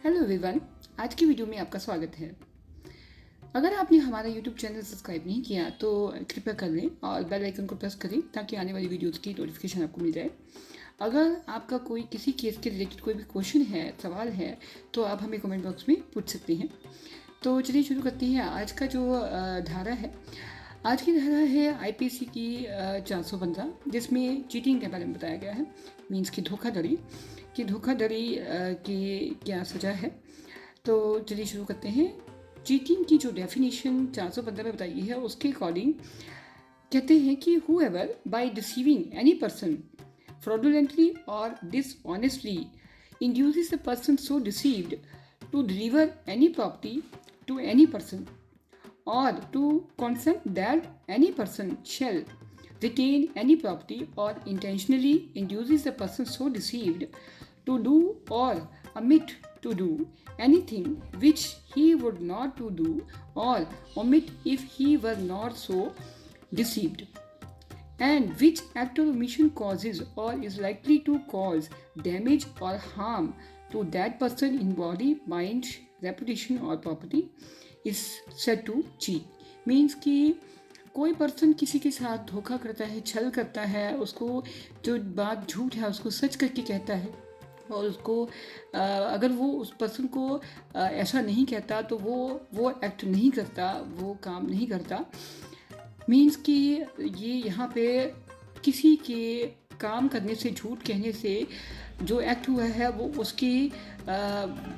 Hello everyone, आज की video में आपका स्वागत है। अगर आपने हमारा यूट्यूब चैनल सब्सक्राइब नहीं किया तो कृपया कर लें और बेल आइकन को प्रेस करें ताकि आने वाली वीडियोस की नोटिफिकेशन आपको मिल जाए। अगर आपका कोई किसी केस के रिलेटेड कोई भी क्वेश्चन है, सवाल है, तो आप हमें कमेंट बॉक्स में पूछ सकते हैं। तो चलिए शुरू करते हैं। आज का जो धारा है, आज की धारा है आईपीसी की 415, जिसमें चीटिंग के बारे में बताया गया है। मीन्स की धोखाधड़ी की क्या सज़ा है। तो चलिए शुरू करते हैं। चीटिंग की जो डेफिनेशन 415 में बताई गई है, उसके अकॉर्डिंग कहते हैं कि whoever by deceiving any person fraudulently or dishonestly induces a person so deceived to deliver any property to any person or to consent that any person shall retain any property or intentionally induces a person so deceived to do or omit to do anything which he would not to do or omit if he were not so deceived, and which act or omission causes or is likely to cause damage or harm to that person in body, mind, reputation or property is said to cheat. Means कि कोई person किसी के साथ धोखा करता है, छल करता है, उसको जो बात झूठ है उसको सच करके कहता है, और उसको अगर वो उस पर्सन को ऐसा नहीं कहता तो वो एक्ट नहीं करता, वो काम नहीं करता। मीन्स कि ये यहाँ पे किसी के काम करने से, झूठ कहने से जो एक्ट हुआ है वो उसकी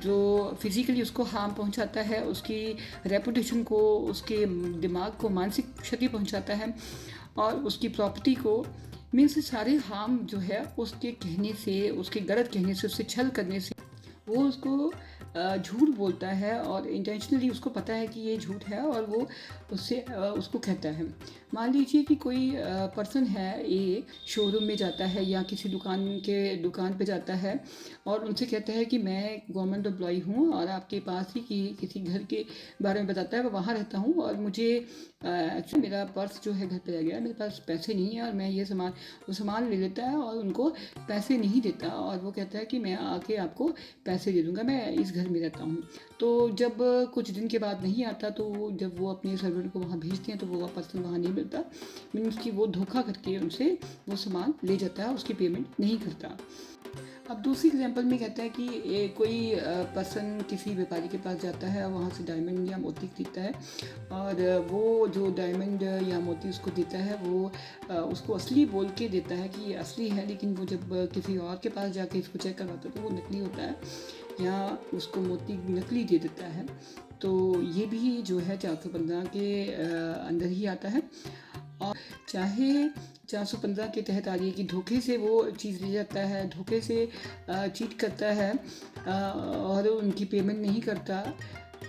जो फिज़िकली उसको हार्म पहुँचाता है, उसकी रेपुटेशन को, उसके दिमाग को मानसिक क्षति पहुँचाता है और उसकी प्रॉपर्टी को। मीन्स सारे हार्म जो है उसके कहने से, उसके गलत कहने से, उससे छल करने से वो उसको झूठ बोलता है और इंटेंशनली उसको पता है कि ये झूठ है और वो उससे उसको कहता है। मान लीजिए कि कोई पर्सन है, ये शोरूम में जाता है या किसी दुकान पे जाता है और उनसे कहता है कि मैं गवर्नमेंट एम्प्लॉय हूँ और आपके पास ही किसी घर के बारे में बताता है, मैं वहाँ रहता हूँ और मुझे एक्चुअली मेरा पर्स जो है घर पे रह गया, मेरे पास पैसे नहीं है और मैं वो सामान ले लेता है और उनको पैसे नहीं देता और वो कहता है कि मैं आके आपको पैसे दे दूँगा, मैं इस घर में रहता हूँ। तो जब कुछ दिन के बाद नहीं आता तो जब वो अपने सर्वेंट को वहाँ भेजते हैं तो वो पर्सन वहाँ नहीं मिलता। मीन्स कि वो धोखा करके उनसे वो सामान ले जाता है, उसकी पेमेंट नहीं करता। अब दूसरी एग्जांपल में कहता है कि कोई पर्सन किसी व्यापारी के पास जाता है और वहाँ से डायमंड या मोती खरीदता है और वो जो डायमंड या मोती उसको देता है वो उसको असली बोल के देता है कि ये असली है, लेकिन वो जब किसी और के पास जाके इसको चेक करवाता है तो वो नकली होता है या उसको मोती नकली दे देता है। तो ये भी जो है 415 के अंदर ही आता है। और चाहे 415 के तहत आ रही है कि धोखे से वो चीज़ ले जाता है, धोखे से चीट करता है और उनकी पेमेंट नहीं करता।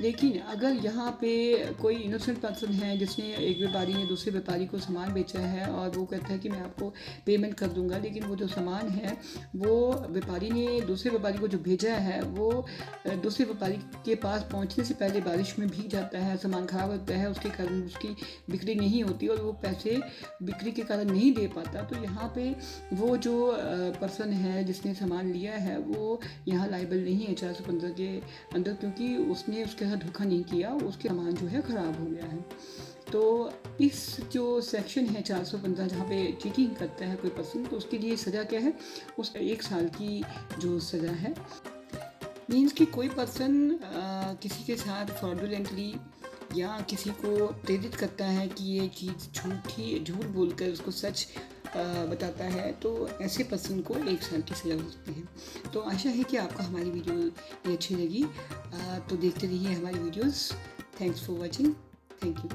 लेकिन अगर यहाँ पे कोई इनोसेंट पर्सन है जिसने, एक व्यापारी ने दूसरे व्यापारी को सामान बेचा है और वो कहता है कि मैं आपको पेमेंट कर दूंगा, लेकिन वो जो सामान है वो व्यापारी ने दूसरे व्यापारी को जो भेजा है वो दूसरे व्यापारी के पास पहुँचने से पहले बारिश में भीग जाता है, सामान ख़राब होता है, उसके कारण उसकी बिक्री नहीं होती और वो पैसे बिक्री के कारण नहीं दे पाता। तो यहाँ पे वो जो पर्सन है जिसने सामान लिया है वो यहाँ लाइबल नहीं है 415 के अंदर, क्योंकि उसने उसके साथ धोखा नहीं किया, उसके सामान जो है ख़राब हो गया है। तो इस जो सेक्शन है 415 जहाँ पे चीटिंग करता है कोई पर्सन, तो उसके लिए सज़ा क्या है, उस 1 साल की जो सज़ा है। मीन्स कि कोई पर्सन किसी के साथ फ्रॉडुलेंटली या किसी को प्रेरित करता है कि ये चीज़ झूठ बोलकर उसको सच बताता है, तो ऐसे पर्सन को 1 साल की सज़ा हो सकती है। तो आशा है कि आपको हमारी वीडियो ये अच्छी लगी। तो देखते रहिए हमारी videos. Thanks for watching. Thank you.